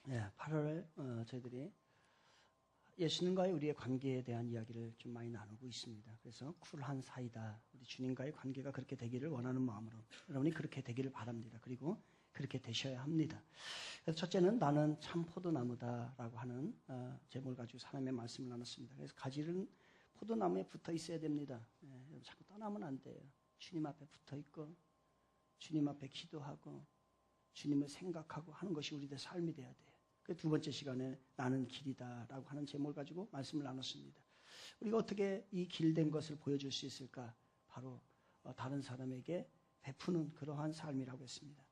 8월 저희들이 예수님과의 우리의 관계에 대한 이야기를 좀 많이 나누고 있습니다. 그래서 쿨한 사이다. 우리 주님과의 관계가 그렇게 되기를 원하는 마음으로 여러분이 그렇게 되기를 바랍니다. 그리고 그렇게 되셔야 합니다. 그래서 첫째는 나는 참 포도나무다라고 하는 제목을 가지고 하나님의 말씀을 나눴습니다. 그래서 가지는 포도나무에 붙어 있어야 됩니다. 자꾸 떠나면 안 돼요. 주님 앞에 붙어 있고 주님 앞에 기도하고 주님을 생각하고 하는 것이 우리들의 삶이 되어야 돼요. 그 두 번째 시간에 나는 길이다라고 하는 제목을 가지고 말씀을 나눴습니다. 우리가 어떻게 이 길된 것을 보여줄 수 있을까? 바로 다른 사람에게 베푸는 그러한 삶이라고 했습니다.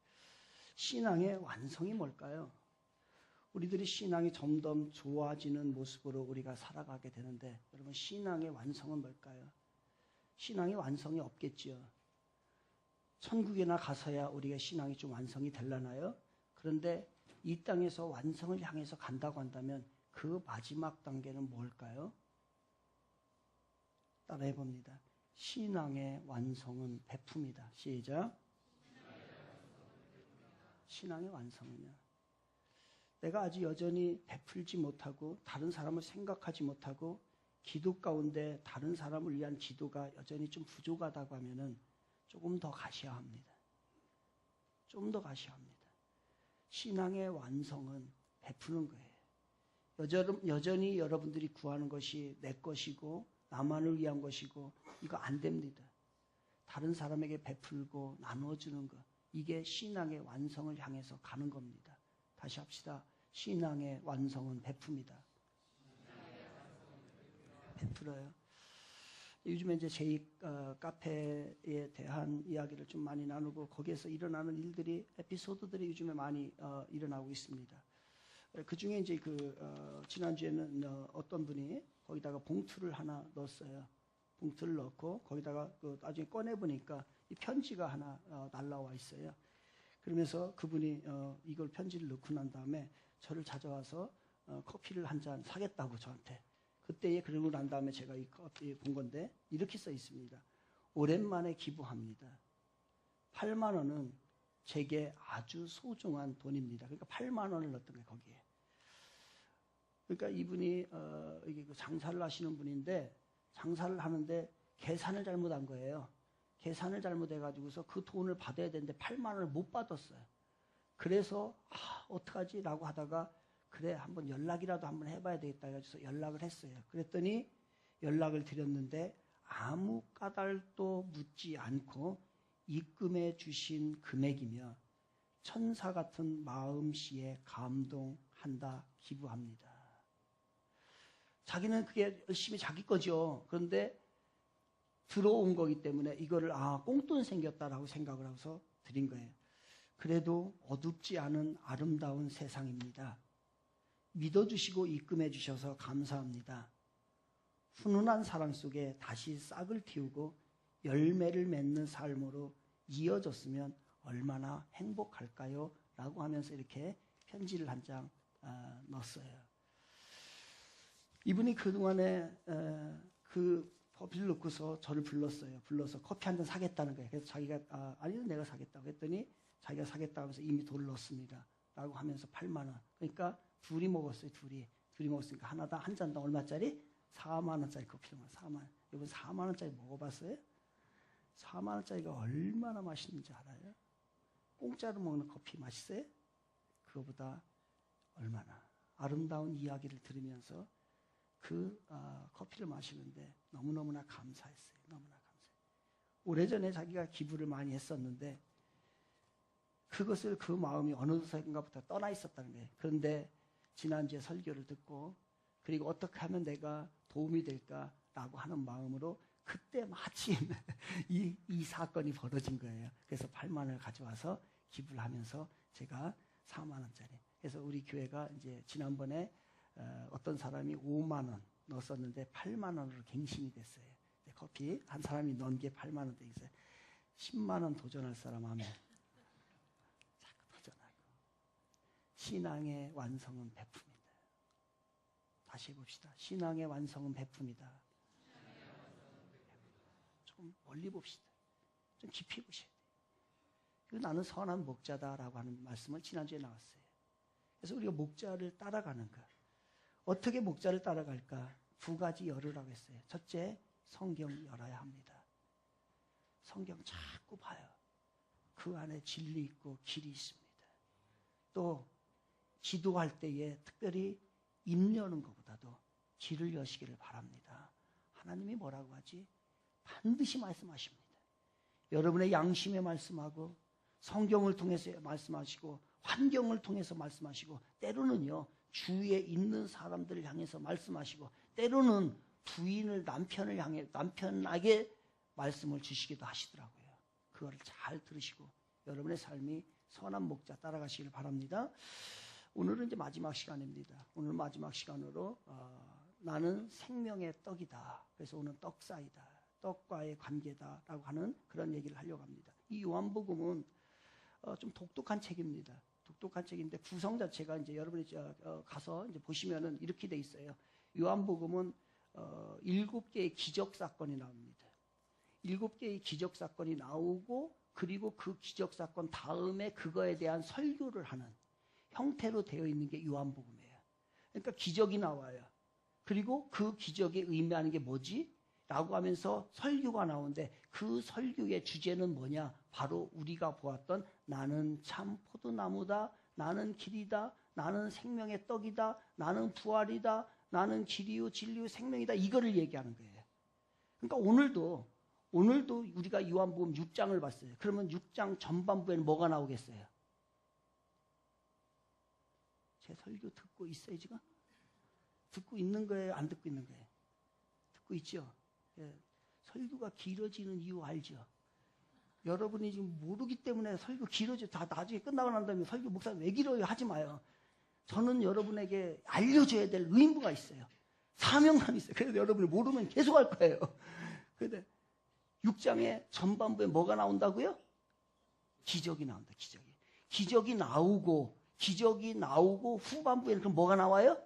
신앙의 완성이 뭘까요? 우리들이 신앙이 점점 좋아지는 모습으로 우리가 살아가게 되는데 여러분 신앙의 완성은 뭘까요? 신앙의 완성이 없겠지요. 천국에나 가서야 우리가 신앙이 좀 완성이 되려나요? 그런데 이 땅에서 완성을 향해서 간다고 한다면 그 마지막 단계는 뭘까요? 따라해 봅니다. 신앙의 완성은 베품이다. 시작. 신앙의 완성은요. 내가 아직 여전히 베풀지 못하고 다른 사람을 생각하지 못하고 기도 가운데 다른 사람을 위한 기도가 여전히 좀 부족하다고 하면은 조금 더 가셔야 합니다. 좀 더 가셔야 합니다. 신앙의 완성은 베푸는 거예요. 여전히 여러분들이 구하는 것이 내 것이고 나만을 위한 것이고 이거 안 됩니다. 다른 사람에게 베풀고 나눠주는 것 이게 신앙의 완성을 향해서 가는 겁니다. 다시 합시다. 신앙의 완성은 베풉니다. 베풀어요. 요즘에 이제 제2 카페에 대한 이야기를 좀 많이 나누고 거기에서 일어나는 일들이 에피소드들이 요즘에 많이 일어나고 있습니다. 그 중에 이제 지난주에는 어떤 분이 거기다가 봉투를 하나 넣었어요. 봉투를 넣고 거기다가 나중에 꺼내보니까 이 편지가 하나 날라와 있어요. 그러면서 그분이 이걸 편지를 넣고 난 다음에 저를 찾아와서 커피를 한 잔 사겠다고 저한테. 그때에 그러고 난 다음에 제가 이 커피 본 건데 이렇게 써 있습니다. 오랜만에 기부합니다. 8만 원은 제게 아주 소중한 돈입니다. 그러니까 8만 원을 넣었던 거예요. 거기에. 그러니까 이분이 이게 장사를 하시는 분인데 장사를 하는데 계산을 잘못한 거예요. 계산을 잘못해가지고서 그 돈을 받아야 되는데 8만 원을 못 받았어요. 그래서 어떡하지? 라고 하다가 그래 한번 연락이라도 한번 해봐야 되겠다 해서 연락을 했어요. 그랬더니 연락을 드렸는데 아무 까닭도 묻지 않고 입금해 주신 금액이며 천사 같은 마음씨에 감동한다 기부합니다. 자기는 그게 열심히 자기 거죠. 그런데 들어온 거기 때문에 이거를 꽁돈 생겼다라고 생각을 해서 드린 거예요. 그래도 어둡지 않은 아름다운 세상입니다. 믿어주시고 입금해 주셔서 감사합니다. 훈훈한 사랑 속에 다시 싹을 틔우고 열매를 맺는 삶으로 이어졌으면 얼마나 행복할까요? 라고 하면서 이렇게 편지를 한 장 넣었어요. 이분이 그동안에 그 커피를 넣고서 저를 불렀어요. 불러서 커피 한 잔 사겠다는 거예요. 그래서 자기가 아니요 내가 사겠다고 했더니 자기가 사겠다고 하면서 이미 돈을 넣었습니다. 라고 하면서 8만 원. 그러니까 둘이 먹었어요. 둘이 먹었으니까 하나당 한 잔당 얼마짜리? 4만 원짜리 커피를 먹어요. 4만 원. 여러분 4만 원짜리 먹어봤어요? 4만 원짜리가 얼마나 맛있는지 알아요? 공짜로 먹는 커피 맛있어요? 그거보다 얼마나 아름다운 이야기를 들으면서 그 커피를 마시는데 너무너무나 감사했어요. 너무나 감사해요. 오래전에 자기가 기부를 많이 했었는데 그것을 그 마음이 어느 순간부터 떠나 있었다는 거예요. 그런데 지난주에 설교를 듣고 그리고 어떻게 하면 내가 도움이 될까라고 하는 마음으로 그때 마침 이 사건이 벌어진 거예요. 그래서 8만 원을 가져와서 기부를 하면서 제가 4만 원짜리. 그래서 우리 교회가 이제 지난번에 어떤 사람이 5만 원 넣었었는데 8만 원으로 갱신이 됐어요. 커피 한 사람이 넣은 게 8만 원 돼 있어요. 10만 원 도전할 사람 하면 자꾸 도전하고. 신앙의 완성은 베풉니다. 다시 해봅시다. 신앙의 완성은 베풉니다. 좀 멀리 봅시다. 좀 깊이 보셔야 돼요. 나는 선한 목자다라고 하는 말씀을 지난주에 나왔어요. 그래서 우리가 목자를 따라가는 것. 어떻게 목자를 따라갈까? 두 가지 열으라고 했어요. 첫째, 성경 열어야 합니다. 성경 자꾸 봐요. 그 안에 진리 있고 길이 있습니다. 또 기도할 때에 특별히 입 여는 것보다도 길을 여시기를 바랍니다. 하나님이 뭐라고 하지? 반드시 말씀하십니다. 여러분의 양심에 말씀하고 성경을 통해서 말씀하시고 환경을 통해서 말씀하시고 때로는요 주위에 있는 사람들을 향해서 말씀하시고 때로는 부인을 남편에게 말씀을 주시기도 하시더라고요. 그거를 잘 들으시고 여러분의 삶이 선한 목자 따라가시길 바랍니다. 오늘은 이제 마지막 시간입니다. 오늘 마지막 시간으로 나는 생명의 떡이다. 그래서 오늘 떡사이다. 떡과의 관계다라고 하는 그런 얘기를 하려고 합니다. 이 요한복음은 좀 독특한 책입니다. 독특한 책인데 구성 자체가 이제 여러분이 가서 이제 보시면은 이렇게 돼 있어요. 요한복음은 7개의 기적 사건이 나옵니다. 7개의 기적 사건이 나오고 그리고 그 기적 사건 다음에 그거에 대한 설교를 하는 형태로 되어 있는 게 요한복음이에요. 그러니까 기적이 나와요. 그리고 그 기적이 의미하는 게 뭐지? 라고 하면서 설교가 나오는데 그 설교의 주제는 뭐냐? 바로 우리가 보았던 나는 참 포도나무다. 나는 길이다. 나는 생명의 떡이다. 나는 부활이다. 나는 길이요 진리요 생명이다. 이거를 얘기하는 거예요. 그러니까 오늘도 우리가 요한복음 6장을 봤어요. 그러면 6장 전반부에는 뭐가 나오겠어요? 제 설교 듣고 있어요 지금? 듣고 있는 거예요? 안 듣고 있는 거예요? 듣고 있죠? 예. 설교가 길어지는 이유 알죠? 여러분이 지금 모르기 때문에 설교 길어져. 다 나중에 끝나고 난 다음에 설교 목사 왜 길어요? 하지 마요. 저는 여러분에게 알려줘야 될 의무가 있어요. 사명감이 있어요. 그래서 여러분이 모르면 계속 할 거예요. 그런데 6장의 전반부에 뭐가 나온다고요? 기적이 나온다. 기적이 나오고 후반부에는 그럼 뭐가 나와요?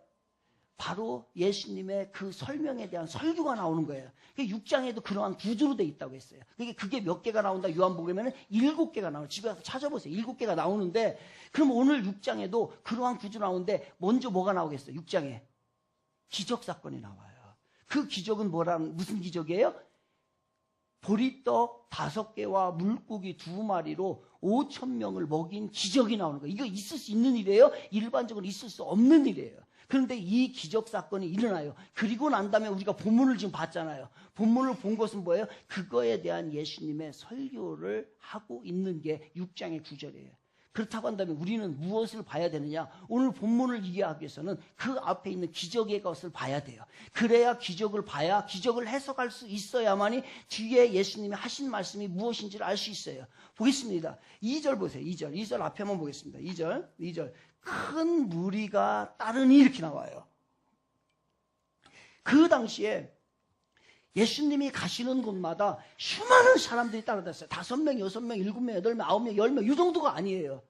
바로 예수님의 그 설명에 대한 설교가 나오는 거예요. 6장에도 그러한 구조로 돼 있다고 했어요. 그게 몇 개가 나온다? 요한복음에는 7개가 나와요. 집에 가서 찾아보세요. 7개가 나오는데 그럼 오늘 6장에도 그러한 구조로 나오는데 먼저 뭐가 나오겠어요? 6장에 기적 사건이 나와요. 그 기적은 무슨 기적이에요? 보리떡 5개와 물고기 2마리로 5,000명을 먹인 기적이 나오는 거예요. 이거 있을 수 있는 일이에요? 일반적으로 있을 수 없는 일이에요. 그런데 이 기적 사건이 일어나요. 그리고 난 다음에 우리가 본문을 지금 봤잖아요. 본문을 본 것은 뭐예요? 그거에 대한 예수님의 설교를 하고 있는 게 6장의 9절이에요. 그렇다고 한다면 우리는 무엇을 봐야 되느냐? 오늘 본문을 이해하기 위해서는 그 앞에 있는 기적의 것을 봐야 돼요. 그래야 기적을 봐야 기적을 해석할 수 있어야만이 뒤에 예수님이 하신 말씀이 무엇인지를 알 수 있어요. 보겠습니다. 2절 보세요. 2절 앞에 한번 보겠습니다. 2절 큰 무리가 따르니 이렇게 나와요. 그 당시에 예수님이 가시는 곳마다 수많은 사람들이 따라다녔어요. 5명, 6명, 7명, 8명, 9명, 10명 이 정도가 아니에요.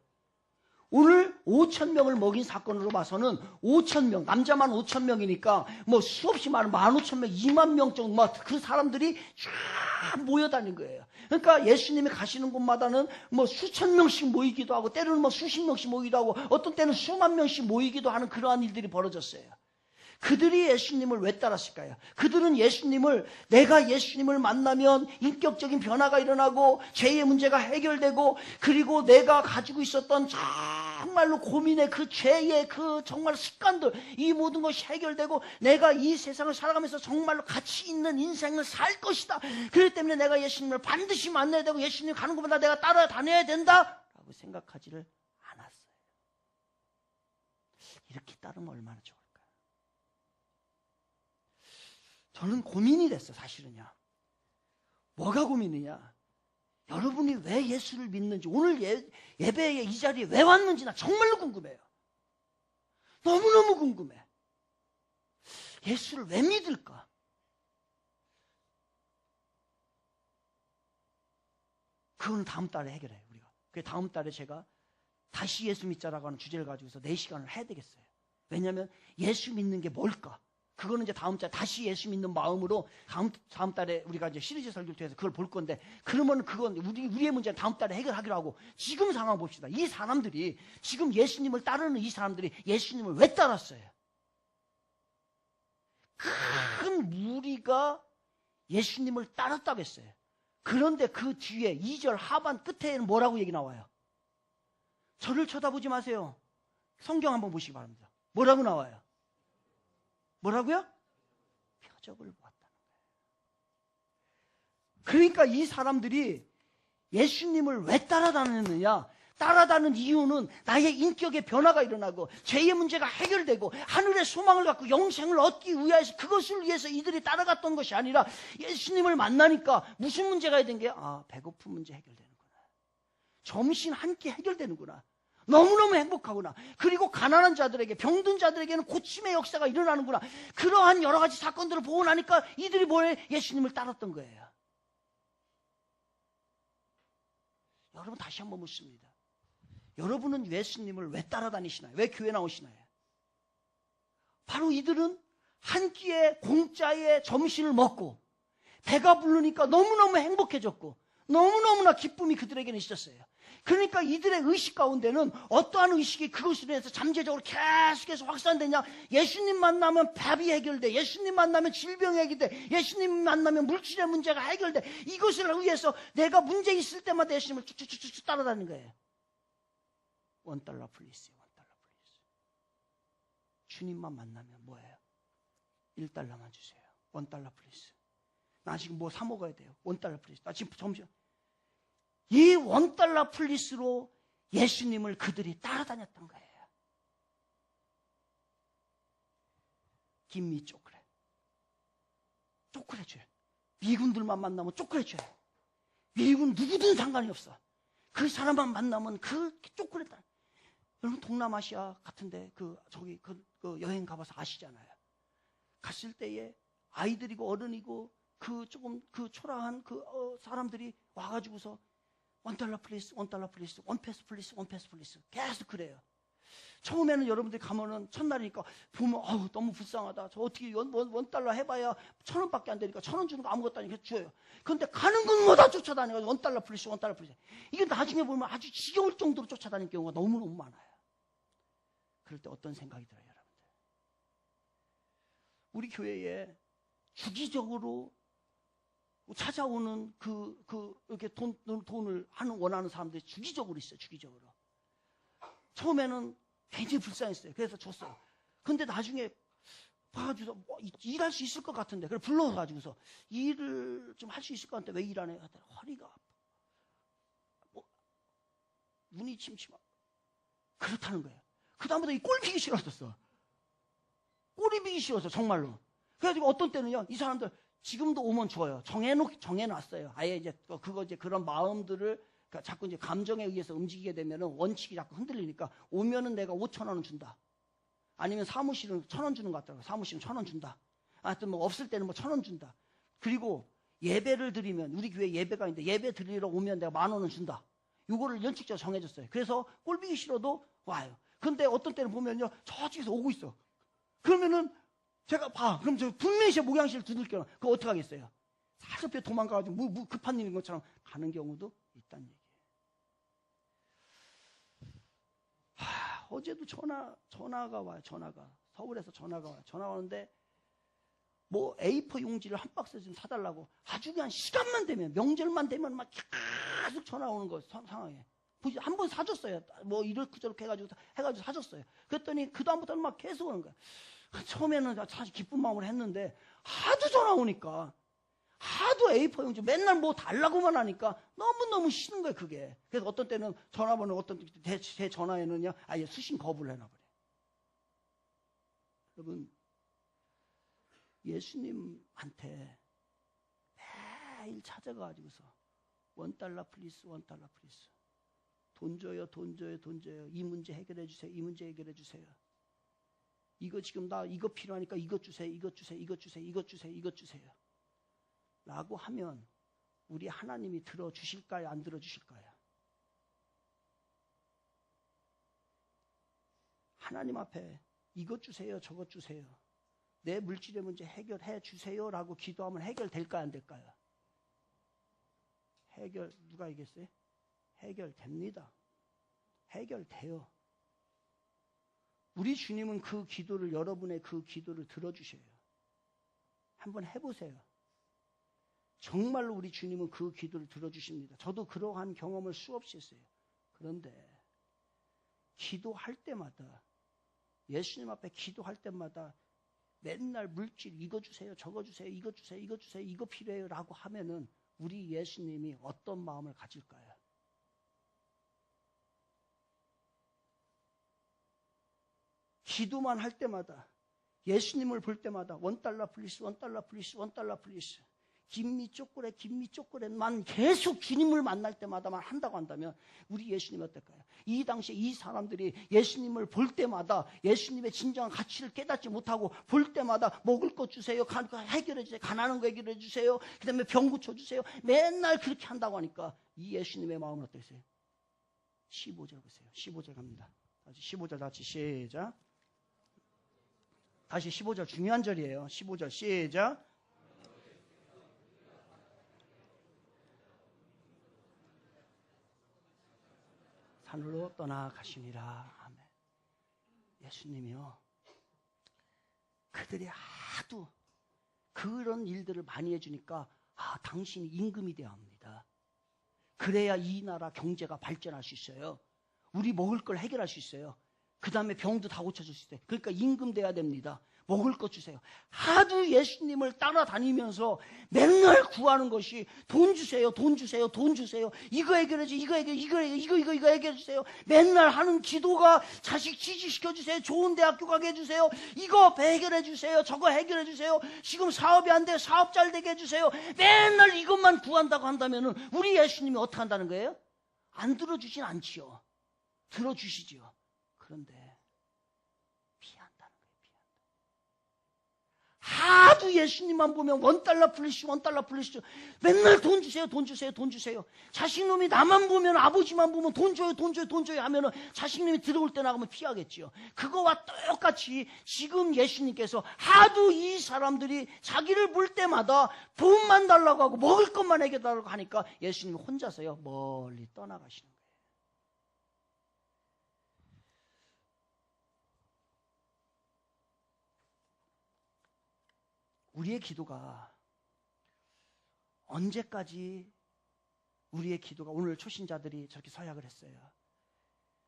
오늘 5,000명을 먹인 사건으로 봐서는 5,000명, 남자만 5,000명이니까 뭐 수없이 많은 15,000명, 2만 명 정도 막 그 사람들이 쫙 모여다닌 거예요. 그러니까 예수님이 가시는 곳마다는 뭐 수천 명씩 모이기도 하고 때로는 뭐 수십 명씩 모이기도 하고 어떤 때는 수만 명씩 모이기도 하는 그러한 일들이 벌어졌어요. 그들이 예수님을 왜 따랐을까요? 그들은 내가 예수님을 만나면 인격적인 변화가 일어나고 죄의 문제가 해결되고 그리고 내가 가지고 있었던 정말로 고민의 그 죄의 그 정말 습관들 이 모든 것이 해결되고 내가 이 세상을 살아가면서 정말로 가치 있는 인생을 살 것이다. 그렇기 때문에 내가 예수님을 반드시 만나야 되고 예수님 가는 곳마다 내가 따라다녀야 된다 라고 생각하지를 않았어요. 이렇게 따르면 얼마나 좋을까요? 저는 고민이 됐어 사실은요. 뭐가 고민이냐? 여러분이 왜 예수를 믿는지 오늘 예배에 이 자리에 왜 왔는지 나 정말로 궁금해요. 너무너무 궁금해. 예수를 왜 믿을까? 그건 다음 달에 해결해요 우리가. 그 다음 달에 제가 다시 예수 믿자라고 하는 주제를 가지고서 4시간을 해야 되겠어요. 왜냐하면 예수 믿는 게 뭘까? 그거는 이제 다음 달에 다시 예수 믿는 마음으로 다음 달에 우리가 이제 시리즈 설교를 통해서 그걸 볼 건데, 그러면 그건 우리의 문제는 다음 달에 해결하기로 하고, 지금 상황 봅시다. 이 사람들이, 지금 예수님을 따르는 이 사람들이 예수님을 왜 따랐어요? 큰 무리가 예수님을 따랐다고 했어요. 그런데 그 뒤에 2절 하반 끝에는 뭐라고 얘기 나와요? 저를 쳐다보지 마세요. 성경 한번 보시기 바랍니다. 뭐라고 나와요? 뭐라고요? 표적을 보았다는 거예요. 그러니까 이 사람들이 예수님을 왜 따라다녔느냐? 따라다니는 이유는 나의 인격의 변화가 일어나고 죄의 문제가 해결되고 하늘의 소망을 갖고 영생을 얻기 위해서, 그것을 위해서 이들이 따라갔던 것이 아니라 예수님을 만나니까 무슨 문제가 된 게, 배고픈 문제 해결되는구나. 점심 한 끼 해결되는구나. 너무너무 행복하구나. 그리고 가난한 자들에게, 병든 자들에게는 고침의 역사가 일어나는구나. 그러한 여러 가지 사건들을 보고 나니까 이들이 뭐에 예수님을 따랐던 거예요. 여러분, 다시 한번 묻습니다. 여러분은 예수님을 왜 따라다니시나요? 왜 교회 나오시나요? 바로 이들은 한 끼에 공짜의 점심을 먹고 배가 부르니까 너무너무 행복해졌고 너무너무나 기쁨이 그들에게는 있었어요. 그러니까 이들의 의식 가운데는 어떠한 의식이 그것으로 해서 잠재적으로 계속해서 확산되냐? 예수님 만나면 밥이 해결돼. 예수님 만나면 질병이 해결돼. 예수님 만나면 물질의 문제가 해결돼. 이것을 위해서 내가 문제 있을 때마다 예수님을 쭉쭉쭉쭉 따라다니는 거예요. $1 플리스, $1 플리스. 주님만 만나면 뭐예요? $1만 주세요. $1 플리스. 나 지금 뭐 사 먹어야 돼요. $1 플리스. 나 지금 점심. 이 $1 플리스로 예수님을 그들이 따라다녔던 거예요. 김미 초콜릿. 초콜릿 줘요. 미군들만 만나면 초콜릿 줘요. 미군 누구든 상관이 없어. 그 사람만 만나면 그 초콜릿. 여러분, 동남아시아 같은데 그 여행 가봐서 아시잖아요. 갔을 때에 아이들이고 어른이고 조금 초라한 사람들이 와가지고서 $1 플리스, $1 플리스, $1 패스 플리스, $1 패스 플리스. 계속 그래요. 처음에는 여러분들이 가면은 첫날이니까 보면 너무 불쌍하다. 저 어떻게 $1 해봐야 1,000원밖에 안 되니까 1,000원 주는 거 아무것도 아니니까 줘요. 그런데 가는 곳마다 쫓아다니고 $1 플리스, $1 플리스. 이게 나중에 보면 아주 지겨울 정도로 쫓아다니는 경우가 너무너무 많아요. 그럴 때 어떤 생각이 들어요, 여러분들? 우리 교회에 주기적으로 찾아오는 이렇게 돈을 원하는 사람들이 주기적으로 있어요, 주기적으로. 처음에는 굉장히 불쌍했어요. 그래서 줬어요. 근데 나중에 봐가지고서 일할 수 있을 것 같은데, 그래 불러가지고서 일을 좀 할 수 있을 것 같은데 왜 일 안 해? 하더니 허리가 아파. 눈이 침침하고. 그렇다는 거예요. 그다음부터 이 꼴 비기 싫어졌어. 꼴이 비기 싫어서 정말로. 그래가지고 어떤 때는요, 이 사람들 지금도 오면 좋아요. 정해놨어요. 아예 이제 그런 마음들을 자꾸 이제 감정에 의해서 움직이게 되면은 원칙이 자꾸 흔들리니까 오면은 내가 5,000원은 준다. 아니면 사무실은 1,000원 주는 것 같더라고요. 사무실은 1,000원 준다. 하여튼 뭐 없을 때는 뭐 1,000원 준다. 그리고 예배를 드리면, 우리 교회 예배가 있는데 예배 드리러 오면 내가 10,000원은 준다. 이거를 연칙적으로 정해줬어요. 그래서 꼴비기 싫어도 와요. 근데 어떤 때는 보면요, 저쪽에서 오고 있어. 그러면은 제가 그럼 저 분명히 제 목양실 두들겨요. 그거 어떻게 하겠어요? 살짝 도망가가지고 급한 일인 것처럼 가는 경우도 있다는 얘기예요. 어제도 전화가 와요. 서울에서 전화가 와요. 전화 오는데 뭐 A4 용지를 한 박스 좀 사달라고, 아주 그냥 시간만 되면, 명절만 되면 막 계속 전화 오는 거 상황에. 한 번 사줬어요. 뭐 이렇게 저렇게 해가지고 사줬어요. 그랬더니 그 다음부터는 막 계속 오는 거예요. 처음에는 사실 기쁜 마음으로 했는데 하도 전화 오니까, 하도 A4 용지 맨날 뭐 달라고만 하니까 너무너무 싫은 거예요, 그게. 그래서 어떤 때는 전화번호, 어떤 제 전화에는요, 아예 수신 거부를 해놔버려요. 여러분, 예수님한테 매일 찾아가가지고서 $1 플리스, $1 플리스. 돈 줘요. 이 문제 해결해 주세요. 이 문제 해결해 주세요. 이거 지금 나 이거 필요하니까 이것 주세요. 라고 하면 우리 하나님이 들어주실까요? 안 들어주실까요? 하나님 앞에 이것 주세요. 저것 주세요. 내 물질의 문제 해결해 주세요라고 기도하면 해결될까요, 안 될까요? 누가 얘기했어요? 해결됩니다. 해결돼요. 우리 주님은 그 기도를, 여러분의 그 기도를 들어주셔요. 한번 해보세요. 정말로 우리 주님은 그 기도를 들어주십니다. 저도 그러한 경험을 수없이 했어요. 그런데 기도할 때마다, 예수님 앞에 기도할 때마다 맨날 물질 이거 주세요, 저거 주세요, 이거 주세요, 이거 주세요, 이거 필요해요 라고 하면은 우리 예수님이 어떤 마음을 가질까요? 기도만 할 때마다, 예수님을 볼 때마다 $1 플리스, $1 플리스, $1 플리스, 김미 초콜릿만 계속 주님을 만날 때마다만 한다고 한다면 우리 예수님이 어떨까요? 이 당시에 이 사람들이 예수님을 볼 때마다 예수님의 진정한 가치를 깨닫지 못하고 볼 때마다 먹을 것 주세요, 해결해 주세요, 가난한 거 해결해 주세요, 그 다음에 병 고쳐주세요, 맨날 그렇게 한다고 하니까 이 예수님의 마음은 어떠세요? 15절 보세요. 15절 갑니다. 다시 15절 같이 시작. 다시 15절 중요한 절이에요. 15절 시작. 산으로 떠나가시니라. 아멘. 예수님이요, 그들이 하도 그런 일들을 많이 해주니까 당신이 임금이 되어야 합니다. 그래야 이 나라 경제가 발전할 수 있어요. 우리 먹을 걸 해결할 수 있어요. 그 다음에 병도 다 고쳐줄 수 있어요. 그러니까 임금 돼야 됩니다. 먹을 것 주세요. 하도 예수님을 따라다니면서 맨날 구하는 것이 돈 주세요, 돈 주세요, 돈 주세요. 이거 해결해줘, 이거 해결해 주세요. 맨날 하는 기도가 자식 취직시켜 주세요. 좋은 대학교 가게 해주세요. 이거 해결해 주세요. 저거 해결해 주세요. 지금 사업이 안 돼, 사업 잘 되게 해주세요. 맨날 이것만 구한다고 한다면 우리 예수님이 어떻게 한다는 거예요? 안 들어주진 않지요. 들어주시지요. 그런데 피한다는 거예요. 하도 예수님만 보면 $1 플리스, $1 플리스, 맨날 돈 주세요, 돈 주세요, 돈 주세요. 자식놈이 나만 보면, 아버지만 보면 돈 줘요, 돈 줘요, 돈 줘요 하면은 자식님이 들어올 때 나가면 피하겠지요. 그거와 똑같이 지금 예수님께서 하도 이 사람들이 자기를 볼 때마다 돈만 달라고 하고 먹을 것만 해결달라고 하니까 예수님이 혼자서요 멀리 떠나가시는 거예요. 우리의 기도가 언제까지, 우리의 기도가, 오늘 초신자들이 저렇게 서약을 했어요.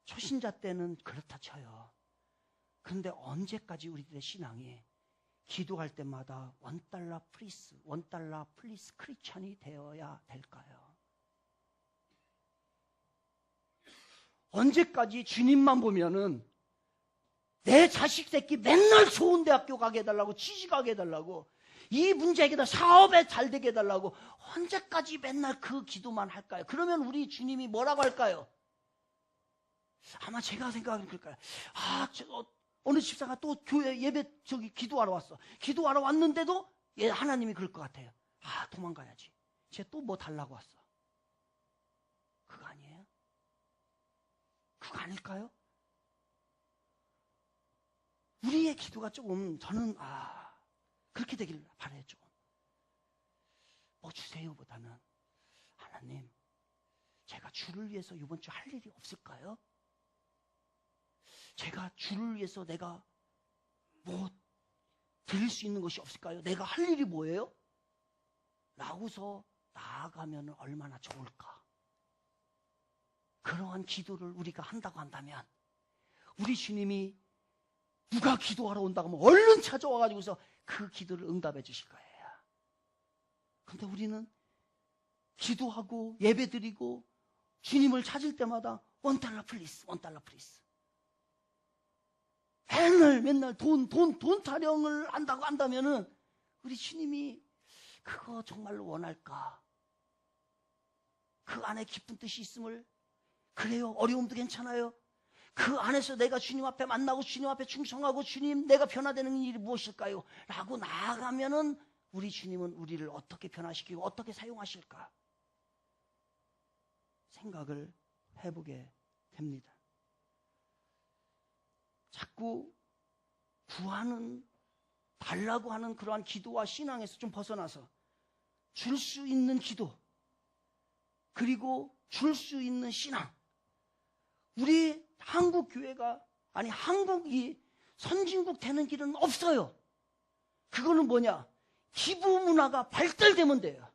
초신자 때는 그렇다 쳐요. 그런데 언제까지 우리들의 신앙이 기도할 때마다 $1 플리스, $1 플리스 크리스찬이 되어야 될까요? 언제까지 주님만 보면은 내 자식 새끼 맨날 좋은 대학교 가게 해달라고, 취직하게 해달라고, 이 문제 해결, 사업에 잘 되게 해달라고 언제까지 맨날 그 기도만 할까요? 그러면 우리 주님이 뭐라고 할까요? 아마 제가 생각하기는 그럴까요? 어느 집사가 또 교회 예배 기도하러 왔어. 기도하러 왔는데도 하나님이 그럴 것 같아요. 도망가야지. 쟤 또 뭐 달라고 왔어. 그거 아니에요? 그거 아닐까요? 우리의 기도가 조금, 저는 그렇게 되길 바라요. 조금 뭐 주세요 보다는, 하나님 제가 주를 위해서 이번 주 할 일이 없을까요? 제가 주를 위해서 내가 뭐 드릴 수 있는 것이 없을까요? 내가 할 일이 뭐예요? 라고서 나아가면 얼마나 좋을까. 그러한 기도를 우리가 한다고 한다면 우리 주님이 누가 기도하러 온다고 하면 얼른 찾아와가지고서 그 기도를 응답해 주실 거예요. 그런데 우리는 기도하고 예배드리고 주님을 찾을 때마다 $1 플리스, $1 플리스. 맨날 돈 타령을 한다고 한다면은 우리 주님이 그거 정말로 원할까? 그 안에 깊은 뜻이 있음을, 그래요, 어려움도 괜찮아요. 그 안에서 내가 주님 앞에 만나고 주님 앞에 충성하고 주님 내가 변화되는 일이 무엇일까요? 라고 나아가면은 우리 주님은 우리를 어떻게 변화시키고 어떻게 사용하실까? 생각을 해보게 됩니다. 자꾸 구하는 달라고 하는 그러한 기도와 신앙에서 좀 벗어나서 줄 수 있는 기도, 그리고 줄 수 있는 신앙. 우리 한국 교회가, 아니 한국이 선진국 되는 길은 없어요. 그거는 뭐냐? 기부 문화가 발달되면 돼요.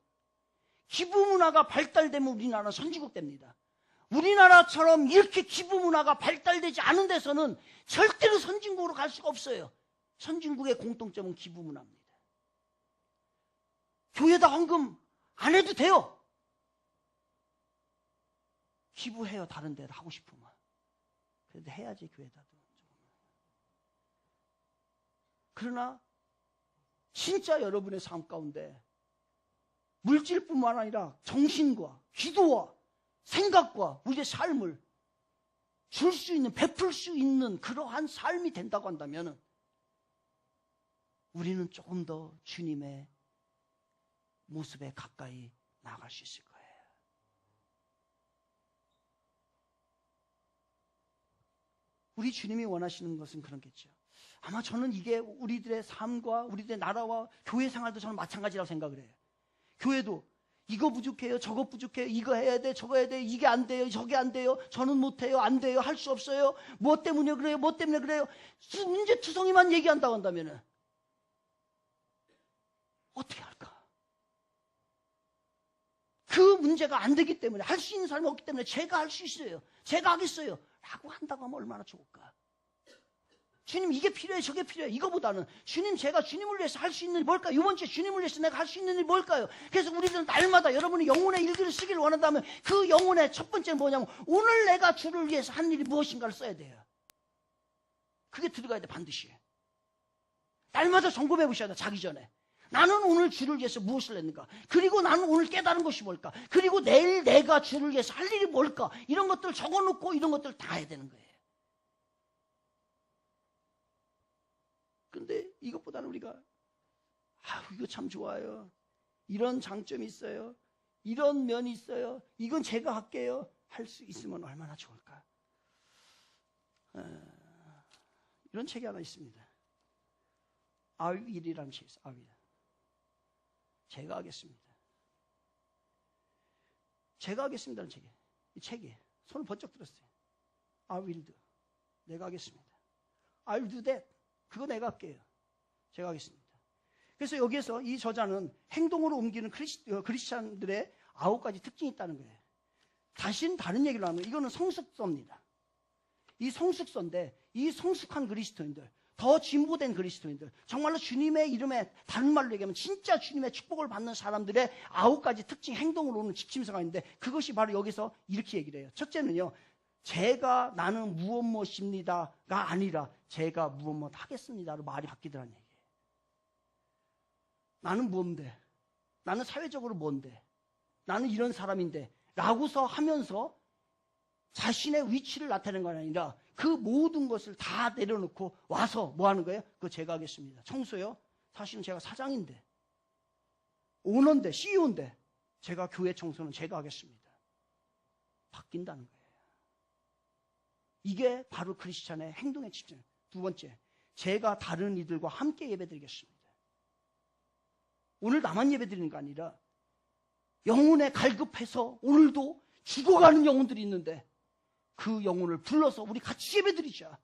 기부 문화가 발달되면 우리나라는 선진국 됩니다. 우리나라처럼 이렇게 기부 문화가 발달되지 않은 데서는 절대로 선진국으로 갈 수가 없어요. 선진국의 공통점은 기부 문화입니다. 교회다 헌금 안 해도 돼요. 기부해요. 다른 데다 하고 싶으면. 그래도 해야지, 교회다도. 그러나 진짜 여러분의 삶 가운데 물질뿐만 아니라 정신과 기도와 생각과 우리의 삶을 줄 수 있는, 베풀 수 있는 그러한 삶이 된다고 한다면 우리는 조금 더 주님의 모습에 가까이 나아갈 수 있을 거예요. 우리 주님이 원하시는 것은 그런겠죠. 아마 저는 이게 우리들의 삶과 우리들의 나라와 교회 생활도 저는 마찬가지라고 생각을 해요. 교회도 이거 부족해요, 저거 부족해요, 이거 해야 돼, 저거 해야 돼, 이게 안 돼요, 저게 안 돼요, 저는 못해요, 안 돼요, 할 수 없어요, 뭐 때문에 그래요, 뭐 때문에 그래요. 문제투성이만 얘기한다고 한다면 어떻게 할까? 그 문제가 안 되기 때문에, 할 수 있는 사람이 없기 때문에 제가 할 수 있어요, 제가 하겠어요 라고 한다고 하면 얼마나 좋을까? 주님 이게 필요해, 저게 필요해. 이거보다는 주님, 제가 주님을 위해서 할 수 있는 일이 뭘까요? 이번 주에 주님을 위해서 내가 할 수 있는 일이 뭘까요? 그래서 우리들은 날마다 여러분이 영혼의 일기를 쓰기를 원한다면 그 영혼의 첫 번째는 뭐냐면 오늘 내가 주를 위해서 한 일이 무엇인가를 써야 돼요. 그게 들어가야 돼, 반드시. 날마다 점검해 보셔야 돼, 자기 전에. 나는 오늘 주를 위해서 무엇을 했는가? 그리고 나는 오늘 깨달은 것이 뭘까? 그리고 내일 내가 주를 위해서 할 일이 뭘까? 이런 것들을 적어놓고 이런 것들을 다 해야 되는 거예요. 근데 이것보다는 우리가 이거 참 좋아요, 이런 장점이 있어요, 이런 면이 있어요, 이건 제가 할게요 할 수 있으면 얼마나 좋을까. 이런 책이 하나 있습니다. I will이라는 책이 있어요. I will. 제가 하겠습니다. 제가 하겠습니다는 책이에요. 이 책이 손을 번쩍 들었어요. I will do. 내가 하겠습니다. I'll do that. 그거 내가 할게요. 제가 하겠습니다. 그래서 여기에서 이 저자는 행동으로 옮기는 크리스찬들의 9가지 특징이 있다는 거예요. 다른 얘기를 하면 이거는 성숙서입니다. 이 성숙서인데 이 성숙한 그리스도인들, 더 진보된 그리스도인들, 정말로 주님의 이름에, 다른 말로 얘기하면 진짜 주님의 축복을 받는 사람들의 9가지 특징, 행동으로 오는 지침서가 있는데 그것이 바로 여기서 이렇게 얘기를 해요. 첫째는요, 제가 나는 무엇입니다가 아니라 제가 무엇 하겠습니다로 말이 바뀌더라는 얘기예요. 나는 뭔데? 나는 사회적으로 뭔데? 나는 이런 사람인데? 라고서 하면서 자신의 위치를 나타내는 건 아니라 그 모든 것을 다 내려놓고 와서 뭐 하는 거예요? 그거 제가 하겠습니다. 청소요? 사실은 제가 사장인데, 오너인데, CEO인데 제가 교회 청소는 제가 하겠습니다. 바뀐다는 거예요. 이게 바로 크리스찬의 행동의 집중. 두 번째, 제가 다른 이들과 함께 예배드리겠습니다. 오늘 나만 예배드리는 게 아니라 영혼에 갈급해서 오늘도 죽어가는 영혼들이 있는데 그 영혼을 불러서 우리 같이 예배드리자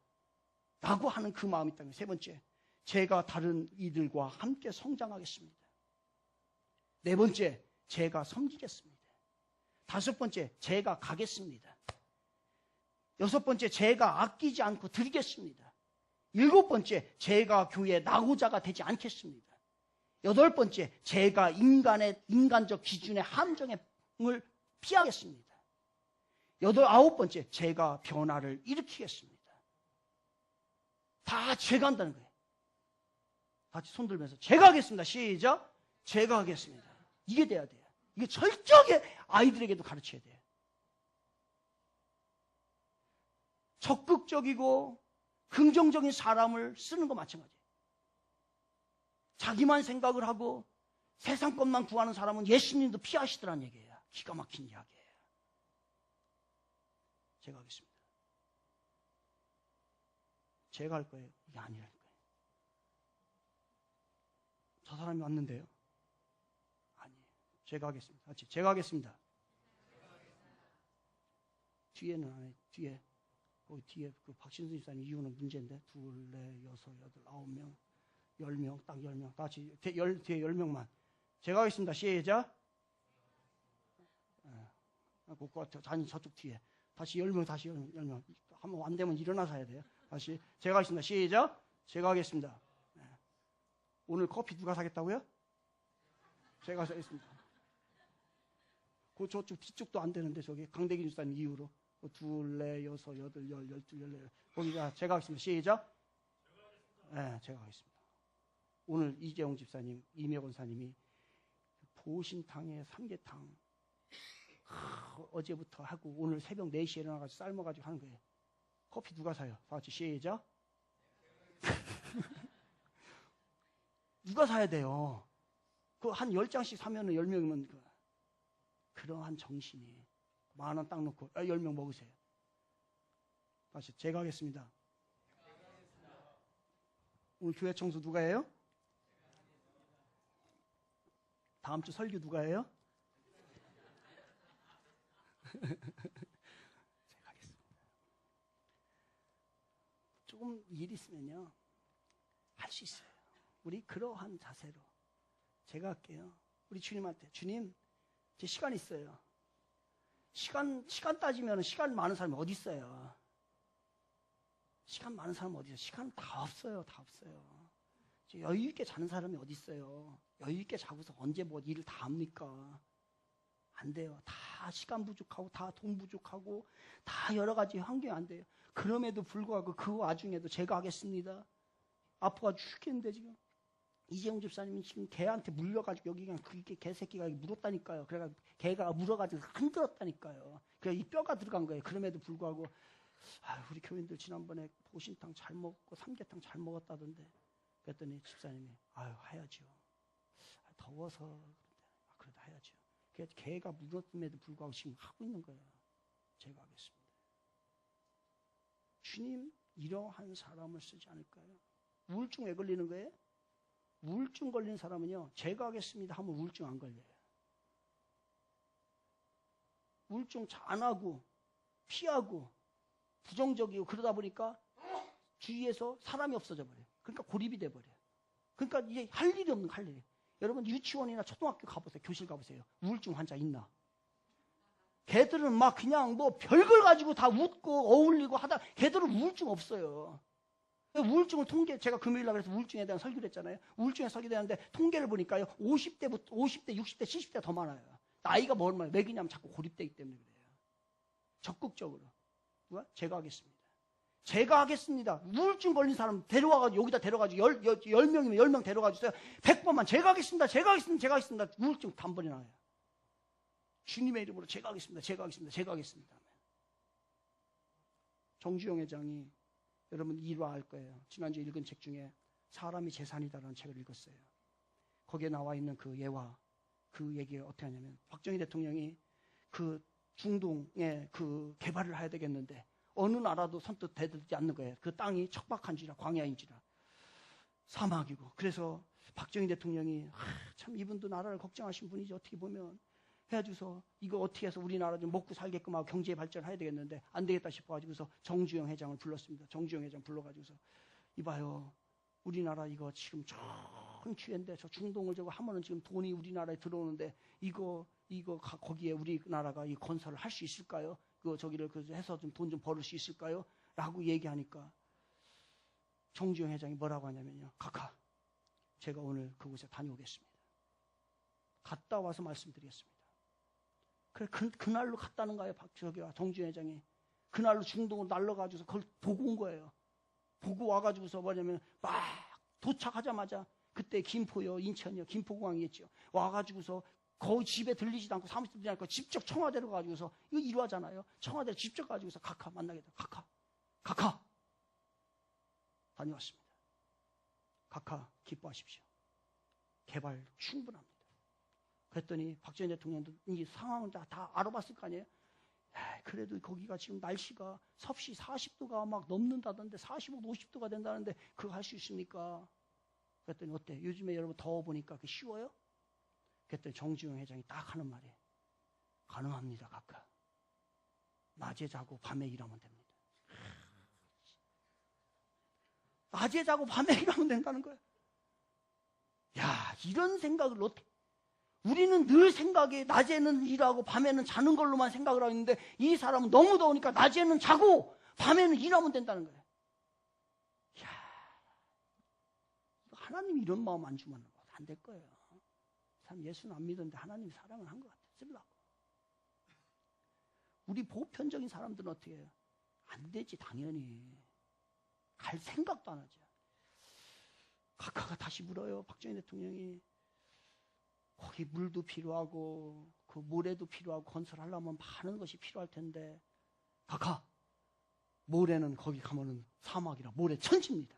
라고 하는 그 마음이 있다는 거예요. 세 번째, 제가 다른 이들과 함께 성장하겠습니다. 네 번째, 제가 섬기겠습니다. 다섯 번째, 제가 가겠습니다. 여섯 번째, 제가 아끼지 않고 드리겠습니다. 일곱 번째, 제가 교회의 나고자가 되지 않겠습니다. 여덟 번째, 제가 인간적 기준의 함정을 피하겠습니다. 아홉 번째, 제가 변화를 일으키겠습니다. 다 제가 한다는 거예요. 같이 손 들면서 제가 하겠습니다. 시작. 제가 하겠습니다. 이게 돼야 돼요. 이게 철저하게 아이들에게도 가르쳐야 돼요. 적극적이고 긍정적인 사람을 쓰는 거 마찬가지예요. 자기만 생각을 하고 세상 것만 구하는 사람은 예수님도 피하시더라는 얘기예요. 기가 막힌 이야기예요. 제가 하겠습니다. 제가 할 거예요. 이게 아니랄 거예요. 저 사람이 왔는데요. 아니, 제가 하겠습니다. 같이 제가 하겠습니다. 뒤에는 안 해. 뒤에 거기 뒤에 그 박신수 집사님 이유는 문제인데 둘, 넷, 여섯, 여덟, 9명, 10명, 딱 10명. 다 같이 뒤에 10명만. 제가 하겠습니다. 시작. 그거 아니 저쪽 뒤에. 다시 10명, 다시 10명. 한번 안 되면 일어나서 해야 돼요. 다시 제가 하겠습니다. 시작. 제가 하겠습니다. 오늘 커피 누가 사겠다고요? 제가 사겠습니다. 그 저쪽 뒤쪽도 안 되는데 저기 강대기 집사님 이후로 둘, 넷, 여섯, 여덟, 열, 열둘, 열네. 거기가 제가 하겠습니다. 시작. 네, 제가 하겠습니다. 오늘 이재용 집사님, 이명원 사님이 보신탕에 삼계탕 어제부터 하고 오늘 새벽 4시에 일어나가지고 삶아가지고 하는 거예요. 커피 누가 사요? 다 같이 시작. 누가 사야 돼요? 그 한 10장씩 사면은 10명이면 그러한 정신이 10,000원 딱 놓고 10명 먹으세요. 다시 제가 하겠습니다. 오늘 교회 청소 누가 해요? 다음 주 설교 누가 해요? 제가 하겠습니다. 조금 일 있으면요 할 수 있어요. 우리 그러한 자세로 제가 할게요. 우리 주님한테 주님 제 시간 있어요. 시간 따지면 시간 많은 사람이 어디 있어요? 시간 많은 사람 어디 있어요? 시간 다 없어요. 다 없어요. 여유 있게 자는 사람이 어디 있어요? 여유 있게 자고서 언제 뭐 일을 다 합니까? 안 돼요. 다 시간 부족하고 다 돈 부족하고 다 여러 가지 환경이 안 돼요. 그럼에도 불구하고 그 와중에도 제가 하겠습니다. 아파가지고 죽겠는데 지금 이재용 집사님이 지금 개한테 물려가지고 여기 그냥 그게 개새끼가 물었다니까요. 그래가지고 개가 물어가지고 흔들었다니까요. 그래 이 뼈가 들어간 거예요. 그럼에도 불구하고 우리 교인들 지난번에 보신탕 잘 먹고 삼계탕 잘 먹었다던데 그랬더니 집사님이 해야죠. 더워서 그래도 해야죠. 그래서 개가 물었음에도 불구하고 지금 하고 있는 거예요. 제가 하겠습니다. 주님 이러한 사람을 쓰지 않을까요? 우울증 왜 걸리는 거예요? 우울증 걸린 사람은요 제가 하겠습니다 하면 우울증 안 걸려요. 우울증 안 하고 피하고 부정적이고 그러다 보니까 주위에서 사람이 없어져 버려요. 그러니까 고립이 돼 버려요. 그러니까 이제 할 일이 없는 할 일이. 여러분 유치원이나 초등학교 가보세요. 교실 가보세요. 우울증 환자 있나? 걔들은 막 그냥 뭐 별걸 가지고 다 웃고 어울리고 하다 걔들은 우울증 없어요. 우울증을 제가 금요일날 그래서 우울증에 대한 설교를 했잖아요. 우울증에 설교되는데 통계를 보니까요. 50대, 60대, 70대 더 많아요. 나이가 뭘 매기냐면 자꾸 고립되기 때문에 그래요. 적극적으로. 누가? 제가 하겠습니다. 제가 하겠습니다. 우울증 걸린 사람 데려와가지고 여기다 데려가지고 10명이면 10명 데려가주세요. 100번만 제가 하겠습니다. 제가 하겠습니다. 제가 하겠습니다. 우울증 단번에 나와요. 주님의 이름으로 제가 하겠습니다. 제가 하겠습니다. 제가 하겠습니다. 정주영 회장이 여러분 일화할 거예요. 지난주에 읽은 책 중에 사람이 재산이다라는 책을 읽었어요. 거기에 나와 있는 그 예화, 그 얘기가 어떻게 하냐면 박정희 대통령이 그 중동에 그 개발을 해야 되겠는데 어느 나라도 선뜻 대들지 않는 거예요. 그 땅이 척박한지라 광야인지라 사막이고 그래서 박정희 대통령이 참 이분도 나라를 걱정하신 분이지 어떻게 보면 해주서 이거 어떻게 해서 우리나라 좀 먹고 살게끔 하고 경제 발전해야 되겠는데 안 되겠다 싶어가지고서 정주영 회장을 불렀습니다. 정주영 회장 불러가지고서 이봐요. 우리나라 이거 지금 전 기회인데 저 중동을 저거 하면은 지금 돈이 우리나라에 들어오는데 이거 거기에 우리나라가 이 건설을 할 수 있을까요? 저기를 해서 좀 돈 좀 벌을 수 있을까요? 라고 얘기하니까 정주영 회장이 뭐라고 하냐면요. 카카 제가 오늘 그곳에 다녀오겠습니다. 갔다 와서 말씀드리겠습니다. 그래 그날로 갔다는 거예요. 정주영 회장이. 그날로 중동으로 날라가지고서 그걸 보고 온 거예요. 보고 와가지고서 뭐냐면 막 도착하자마자 그때 김포요, 인천이요, 김포공항이었죠. 와가지고서 거의 집에 들리지도 않고 사무실 들리지 않고 직접 청와대로 가지고서 이거 일화잖아요. 청와대로 직접 가지고서 카카 만나겠다. 카카 다녀왔습니다. 카카 기뻐하십시오. 개발 충분합니다. 그랬더니 박정희 대통령도 이 상황을 다 알아봤을 거 아니에요. 그래도 거기가 지금 날씨가 섭씨 40도가 막 넘는다던데 45도 50도가 된다는데 그거 할 수 있습니까? 그랬더니 어때? 요즘에 여러분 더워보니까 그게 쉬워요? 그랬더니 정주영 회장이 딱 하는 말이 가능합니다. 각각. 낮에 자고 밤에 일하면 됩니다. 낮에 자고 밤에 일하면 된다는 거예요. 야, 이런 생각을 어떻게, 우리는 늘 생각에 낮에는 일하고 밤에는 자는 걸로만 생각을 하고 있는데 이 사람은 너무 더우니까 낮에는 자고 밤에는 일하면 된다는 거예요. 야, 하나님이 이런 마음 안 주면 안 될 거예요. 참 예수는 안 믿었는데 하나님이 사랑을 한 것 같아요. 쓰려고. 우리 보편적인 사람들은 어떻게 해요? 안 되지 당연히. 갈 생각도 안 하죠. 각하가 다시 물어요. 박정희 대통령이. 거기 물도 필요하고 그 모래도 필요하고 건설하려면 많은 것이 필요할 텐데 각하 모래는 거기 가면은 사막이라 모래 천지입니다.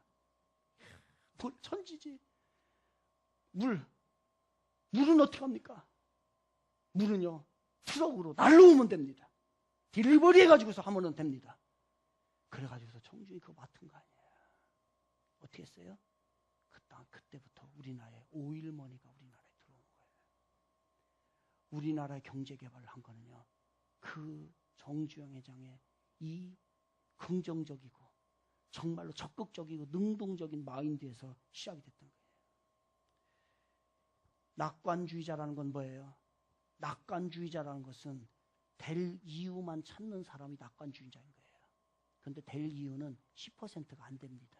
모래 천지지. 물은 어떻게 합니까? 물은요 트럭으로 날라오면 됩니다. 딜리버리 해가지고서 하면 됩니다. 그래가지고서 청주이 그거 맡은 거 아니에요. 어떻게 했어요? 그때부터 우리나라의 오일머니가 우리나라에 들어온 거예요. 우리나라의 경제 개발을 한 거는요. 그 정주영 회장의 이 긍정적이고 정말로 적극적이고 능동적인 마인드에서 시작이 됐던 거예요. 낙관주의자라는 건 뭐예요? 낙관주의자라는 것은 될 이유만 찾는 사람이 낙관주의자인 거예요. 그런데 될 이유는 10%가 안 됩니다.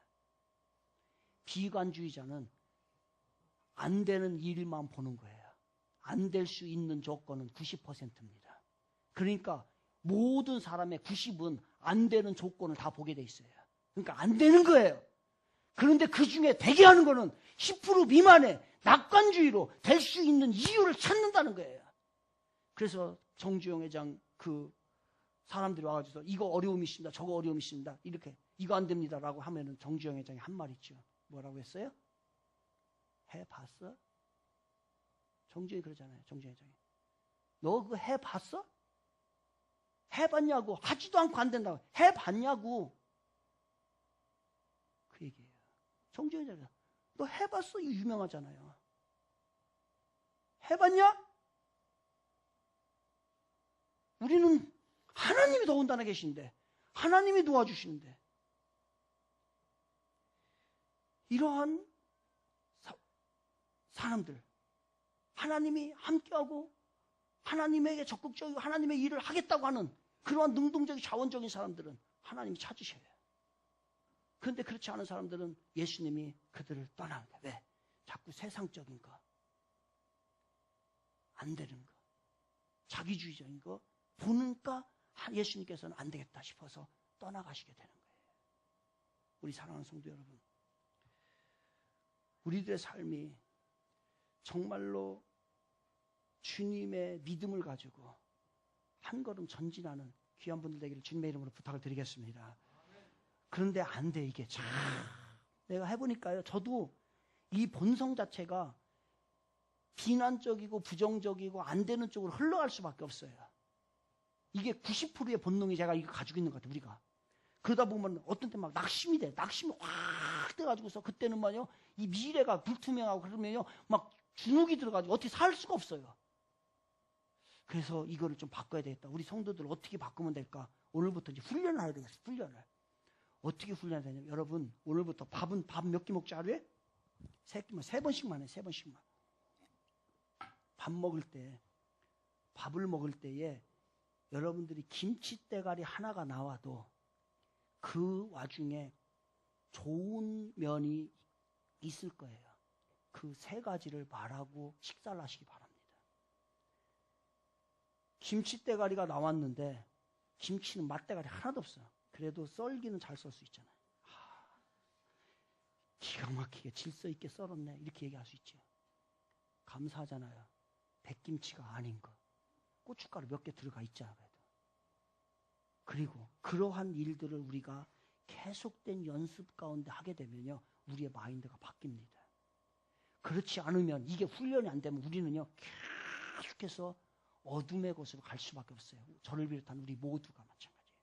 비관주의자는 안 되는 일만 보는 거예요. 안 될 수 있는 조건은 90%입니다. 그러니까 모든 사람의 90은 안 되는 조건을 다 보게 돼 있어요. 그러니까 안 되는 거예요. 그런데 그 중에 되게 하는 거는 10% 미만의 낙관주의로 될 수 있는 이유를 찾는다는 거예요. 그래서 정주영 회장 그 사람들이 와가지고 이거 어려움이 있습니다. 저거 어려움이 있습니다. 이렇게 이거 안 됩니다라고 하면은 정주영 회장이 한 말 있죠. 뭐라고 했어요? 해봤어? 정주영이 그러잖아요. 정주영 회장이. 너 그거 해봤어? 해봤냐고. 하지도 않고 안 된다고. 해봤냐고. 그 얘기예요. 정주영 회장이. 너 해봤어? 이거 유명하잖아요. 해봤냐? 우리는 하나님이 더군다나 계신데 하나님이 도와주시는데 이러한 사람들 하나님이 함께하고 하나님에게 적극적이고 하나님의 일을 하겠다고 하는 그러한 능동적인 자원적인 사람들은 하나님이 찾으셔야 해요. 그런데 그렇지 않은 사람들은 예수님이 그들을 떠나는 거예요. 왜? 자꾸 세상적인 거 안 되는 거 자기주의적인 거 보니까 예수님께서는 안 되겠다 싶어서 떠나가시게 되는 거예요. 우리 사랑하는 성도 여러분, 우리들의 삶이 정말로 주님의 믿음을 가지고 한 걸음 전진하는 귀한 분들 되기를 주님의 이름으로 부탁을 드리겠습니다. 그런데 안 돼, 이게. 참 내가 해보니까요, 저도 이 본성 자체가 비난적이고 부정적이고 안 되는 쪽으로 흘러갈 수밖에 없어요. 이게 90%의 본능이 제가 이거 가지고 있는 것 같아요, 우리가. 그러다 보면 어떤 때 막 낙심이 돼. 낙심이 확 돼가지고서 그때는 말이요, 이 미래가 불투명하고 그러면요, 막 주눅이 들어가지고 어떻게 살 수가 없어요. 그래서 이거를 좀 바꿔야 되겠다. 우리 성도들 어떻게 바꾸면 될까? 오늘부터 이제 훈련을 해야 되겠어요, 훈련을. 어떻게 훈련해야 되냐면, 여러분, 오늘부터 밥 몇 끼 먹지 하루에? 세 번씩만 해, 세 번씩만. 밥을 먹을 때에 여러분들이 김치대가리 하나가 나와도 그 와중에 좋은 면이 있을 거예요. 그 세 가지를 말하고 식사를 하시기 바랍니다. 김치대가리가 나왔는데 김치는 맛대가리 하나도 없어요. 그래도 썰기는 잘 썰 수 있잖아요. 기가 막히게 질서 있게 썰었네, 이렇게 얘기할 수 있죠. 감사하잖아요. 백김치가 아닌 거. 고춧가루 몇 개 들어가 있잖아요. 그리고 그러한 일들을 우리가 계속된 연습 가운데 하게 되면요, 우리의 마인드가 바뀝니다. 그렇지 않으면, 이게 훈련이 안 되면 우리는요, 계속해서 어둠의 곳으로 갈 수밖에 없어요. 저를 비롯한 우리 모두가 마찬가지예요.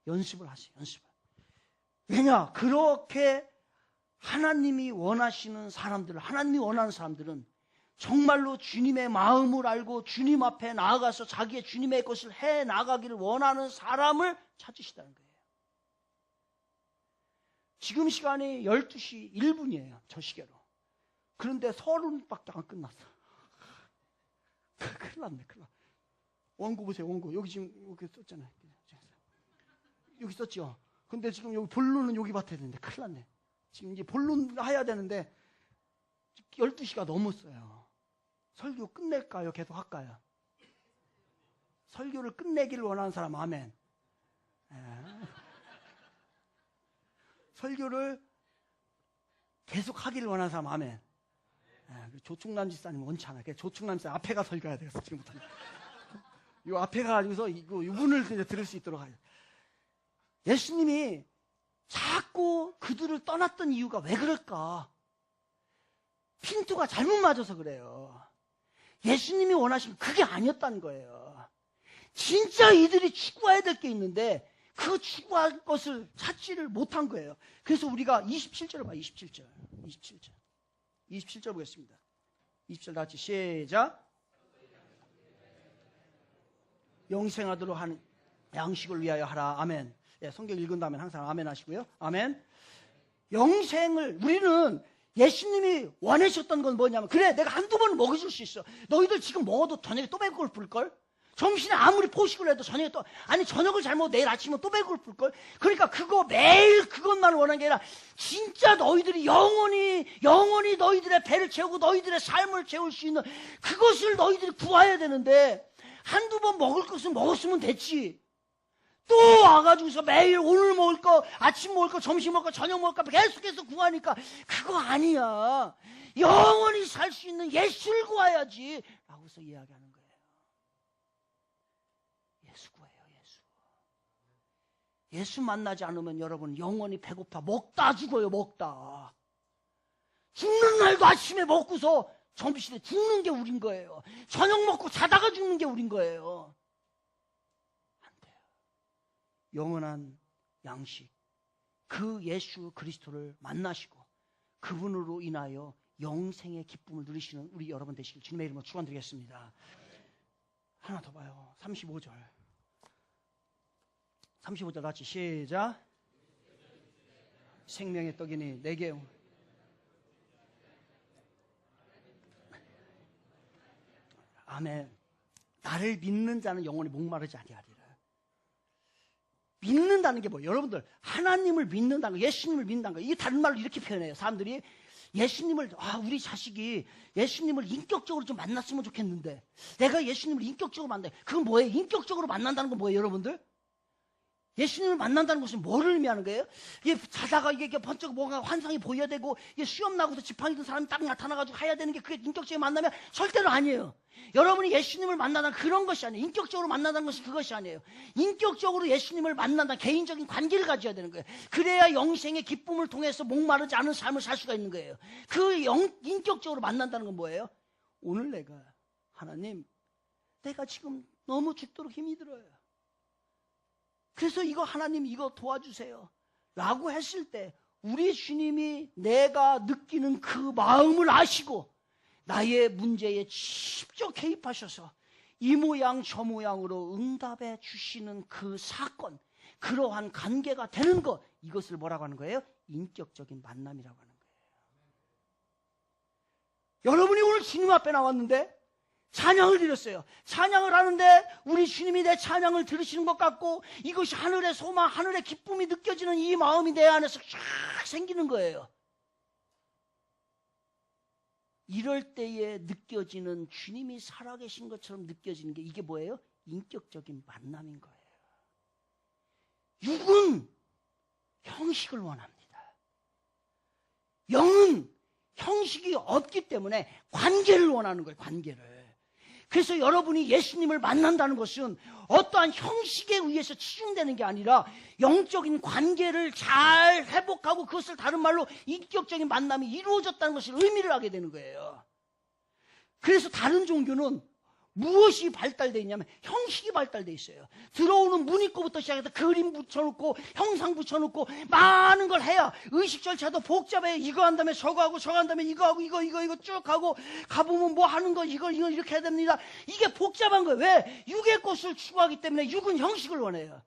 연습을 하세요, 연습을. 왜냐? 그렇게 하나님이 원하시는 사람들, 하나님이 원하는 사람들은 정말로 주님의 마음을 알고 주님 앞에 나아가서 자기의 주님의 것을 해 나가기를 원하는 사람을 찾으시다는 거예요. 지금 시간이 12시 1분이에요. 저 시계로. 그런데 30밖에 안 끝났어. 큰일 났네. 큰일 났네. 원고 보세요. 원고. 여기 지금 여기 썼잖아요. 여기 썼죠. 근데 지금 여기 본론은 여기 받아야 되는데 큰일 났네. 지금 이제 본론 해야 되는데 12시가 넘었어요. 설교 끝낼까요? 계속 할까요? 설교를 끝내기를 원하는 사람 아멘. 설교를 계속 하기를 원하는 사람 아멘. 조충남 지사님 원치 않아. 조충남 지사 앞에 가 설교해야 되겠어 지금부터. 이 앞에 가가지고서 이분을 이제 들을 수 있도록 하죠. 예수님이 자꾸 그들을 떠났던 이유가 왜 그럴까? 핀트가 잘못 맞아서 그래요. 예수님이 원하신 그게 아니었다는 거예요. 진짜 이들이 추구해야 될 게 있는데 그 추구할 것을 찾지를 못한 거예요. 그래서 우리가 27절을 봐요. 27절 보겠습니다. 27절 같이 시작. 영생하도록 하는 양식을 위하여 하라. 아멘. 예, 성경 읽은 다음에 항상 아멘 하시고요. 아멘. 영생을 우리는 예수님이 원하셨던 건 뭐냐면 그래 내가 한두 번은 먹여줄 수 있어. 너희들 지금 먹어도 저녁에 또 배고플걸? 점심에 아무리 포식을 해도 저녁에 또 아니 저녁을 잘 먹어 내일 아침에 또 배고플걸? 그러니까 그거 매일 그것만 원하는 게 아니라 진짜 너희들이 영원히 너희들의 배를 채우고 너희들의 삶을 채울 수 있는 그것을 너희들이 구해야 되는데 한두 번 먹을 것은 먹었으면 됐지. 또 와가지고서 매일 오늘 먹을 거, 아침 먹을 거, 점심 먹을 거, 저녁 먹을 거 계속해서 구하니까 그거 아니야. 영원히 살 수 있는 예수를 구해야지 라고서 이야기하는 거예요. 예수 구해요. 예수 만나지 않으면 여러분 영원히 배고파 먹다 죽어요. 먹다 죽는 날도 아침에 먹고서 점심에 죽는 게 우린 거예요. 저녁 먹고 자다가 죽는 게 우린 거예요. 영원한 양식, 그 예수 그리스도를 만나시고 그분으로 인하여 영생의 기쁨을 누리시는 우리 여러분 되시길 주님의 이름으로 축원드리겠습니다. 하나 더 봐요. 35절 같이 시작. 생명의 떡이니 내게 아멘. 나를 믿는 자는 영원히 목마르지 아니하리라. 믿는다는 게 뭐예요? 여러분들 하나님을 믿는다는 거, 예수님을 믿는다는 거 이게 다른 말로 이렇게 표현해요. 사람들이 예수님을 우리 자식이 예수님을 인격적으로 좀 만났으면 좋겠는데 내가 예수님을 인격적으로 만나 그건 뭐예요? 인격적으로 만난다는 건 뭐예요? 여러분들 예수님을 만난다는 것은 뭐를 의미하는 거예요? 이게 자다가 이게 번쩍 뭔가 환상이 보여야 되고 이게 시험 나고서 지팡이 든 사람이 딱 나타나가지고 해야 되는 게 그게 인격적인 만나면 절대로 아니에요. 여러분이 예수님을 만나는 그런 것이 아니에요. 인격적으로 만난다는 것은 그것이 아니에요. 인격적으로 예수님을 만난다 개인적인 관계를 가져야 되는 거예요. 그래야 영생의 기쁨을 통해서 목마르지 않은 삶을 살 수가 있는 거예요. 인격적으로 만난다는 건 뭐예요? 오늘 내가 하나님 내가 지금 너무 죽도록 힘이 들어요. 그래서 이거 하나님 이거 도와주세요 라고 했을 때 우리 주님이 내가 느끼는 그 마음을 아시고 나의 문제에 직접 개입하셔서 이 모양 저 모양으로 응답해 주시는 그 사건 그러한 관계가 되는 것 이것을 뭐라고 하는 거예요? 인격적인 만남이라고 하는 거예요. 여러분이 오늘 주님 앞에 나왔는데 찬양을 드렸어요. 찬양을 하는데 우리 주님이 내 찬양을 들으시는 것 같고 이것이 하늘의 소망, 하늘의 기쁨이 느껴지는 이 마음이 내 안에서 쫙 생기는 거예요. 이럴 때에 느껴지는 주님이 살아계신 것처럼 느껴지는 게 이게 뭐예요? 인격적인 만남인 거예요. 육은 형식을 원합니다. 영은 형식이 없기 때문에 관계를 원하는 거예요. 관계를. 그래서 여러분이 예수님을 만난다는 것은 어떠한 형식에 의해서 치중되는 게 아니라 영적인 관계를 잘 회복하고 그것을 다른 말로 인격적인 만남이 이루어졌다는 것을 의미를 하게 되는 거예요. 그래서 다른 종교는 무엇이 발달되어 있냐면 형식이 발달되어 있어요. 들어오는 문입구부터 시작해서 그림 붙여놓고 형상 붙여놓고 많은 걸 해야 의식 절차도 복잡해요. 이거 한 다음에 저거 하고 저거 한 다음에 이거 하고 이거 쭉 하고 가보면 뭐 하는 거 이걸 이렇게 해야 됩니다. 이게 복잡한 거예요. 왜? 육의 것을 추구하기 때문에 육은 형식을 원해요.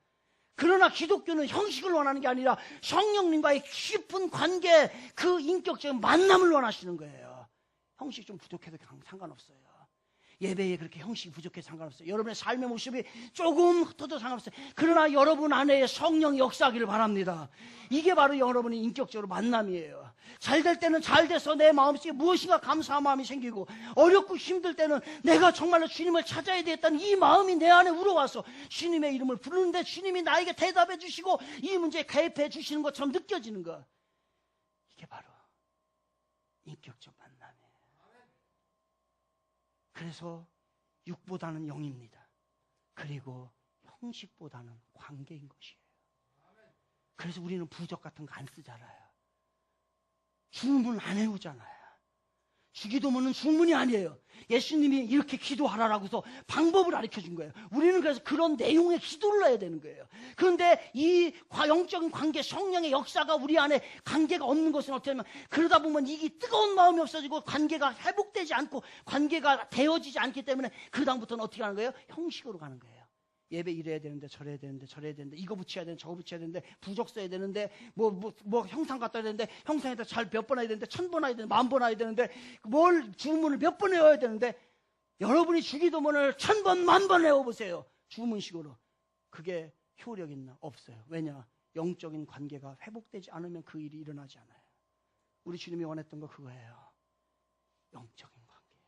그러나 기독교는 형식을 원하는 게 아니라 성령님과의 깊은 관계, 그 인격적인 만남을 원하시는 거예요. 형식 좀 부족해도 상관없어요. 예배에 그렇게 형식이 부족해도 상관없어요. 여러분의 삶의 모습이 조금 흩어도 상관없어요. 그러나 여러분 안에 성령이 역사하기를 바랍니다. 이게 바로 여러분의 인격적으로 만남이에요. 잘 될 때는 잘 돼서 내 마음속에 무엇인가 감사한 마음이 생기고, 어렵고 힘들 때는 내가 정말로 주님을 찾아야 되겠다는 이 마음이 내 안에 우러와서 주님의 이름을 부르는데 주님이 나에게 대답해 주시고 이 문제에 개입해 주시는 것처럼 느껴지는 것. 이게 바로 인격적 만남이에요. 그래서 육보다는 영입니다. 그리고 형식보다는 관계인 것이에요. 그래서 우리는 부적 같은 거 안 쓰잖아요. 주문 안 해오잖아요. 주기도문은 주문이 아니에요. 예수님이 이렇게 기도하라라고서 방법을 가르쳐준 거예요. 우리는 그래서 그런 내용의 기도를 해야 되는 거예요. 그런데 이 영적인 관계, 성령의 역사가 우리 안에 관계가 없는 것은 어떻게 하면, 그러다 보면 이게 뜨거운 마음이 없어지고 관계가 회복되지 않고 관계가 되어지지 않기 때문에 그 다음부터는 어떻게 하는 거예요? 형식으로 가는 거예요. 예배 이래야 되는데 저래야 되는데 이거 붙여야 되는데 저거 붙여야 되는데 부적 써야 되는데 뭐 형상 갖다 해야 되는데 형상에다 잘 몇 번 해야 되는데 1000번 해야 되는데 10,000번 해야 되는데 뭘 주문을 몇 번 외워야 되는데, 여러분이 주기도문을 1000번 10,000번 외워보세요. 주문식으로. 그게 효력 있나? 없어요. 왜냐? 영적인 관계가 회복되지 않으면 그 일이 일어나지 않아요. 우리 주님이 원했던 거 그거예요. 영적인 관계,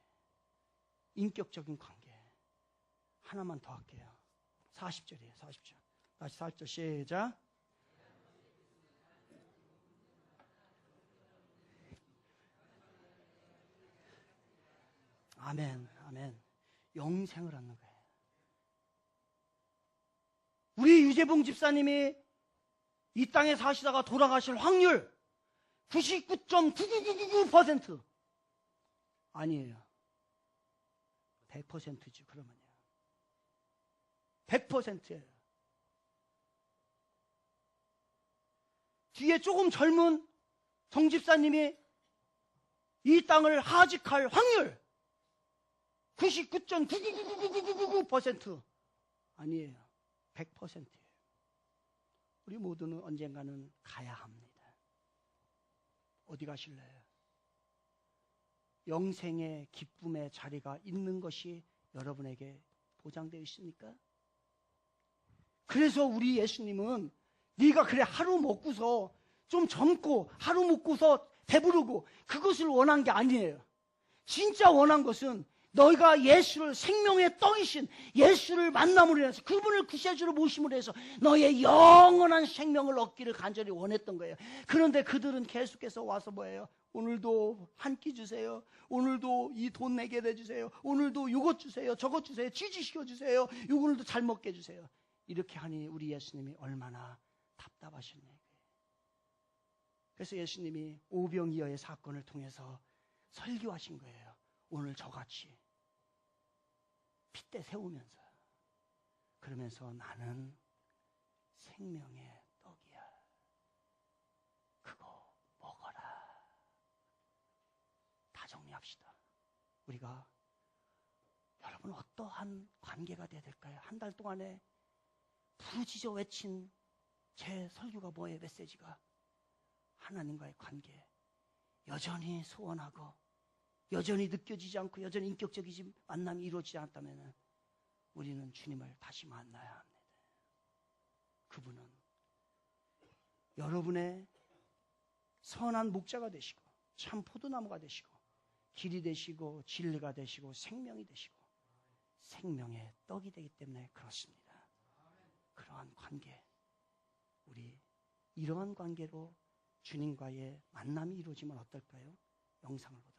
인격적인 관계. 하나만 더 할게요. 40절이에요. 40절. 다시 40절 시작. 아멘. 아멘. 영생을 얻는 거예요. 우리 유재봉 집사님이 이 땅에 사시다가 돌아가실 확률 99.99999% 아니에요. 100%죠. 그러면요. 100%예요. 뒤에 조금 젊은 정 집사님이 이 땅을 하직할 확률 99.9999999% 아니에요. 100%예요. 우리 모두는 언젠가는 가야 합니다. 어디 가실래요? 영생의 기쁨의 자리가 있는 것이 여러분에게 보장되어 있습니까? 그래서 우리 예수님은 네가 그래 하루 먹고서 좀 젊고 하루 먹고서 배부르고 그것을 원한 게 아니에요. 진짜 원한 것은 너희가 예수를, 생명의 떡이신 예수를 만남으로 인해서 그분을 구세주로 모심으로 해서 너의 영원한 생명을 얻기를 간절히 원했던 거예요. 그런데 그들은 계속해서 와서 뭐예요? 오늘도 한 끼 주세요. 오늘도 이 돈 내게 해주세요. 오늘도 이것 주세요. 저것 주세요. 취직시켜 주세요. 오늘도 잘 먹게 해주세요. 이렇게 하니 우리 예수님이 얼마나 답답하셨냐. 그래서 예수님이 오병이어의 사건을 통해서 설교하신 거예요. 오늘 저같이 핏대 세우면서, 그러면서 나는 생명의 떡이야. 그거 먹어라. 다 정리합시다. 우리가 여러분 어떠한 관계가 돼야 될까요? 한 달 동안에 부르짖어 외친 제 설교가 뭐예요? 메시지가 하나님과의 관계, 여전히 소원하고 여전히 느껴지지 않고 여전히 인격적이지 만남이 이루어지지 않았다면 우리는 주님을 다시 만나야 합니다. 그분은 여러분의 선한 목자가 되시고 참 포도나무가 되시고 길이 되시고 진리가 되시고 생명이 되시고 생명의 떡이 되기 때문에 그렇습니다. 그러한 관계, 우리 이러한 관계로 주님과의 만남이 이루어지면 어떨까요? 영상을 보도록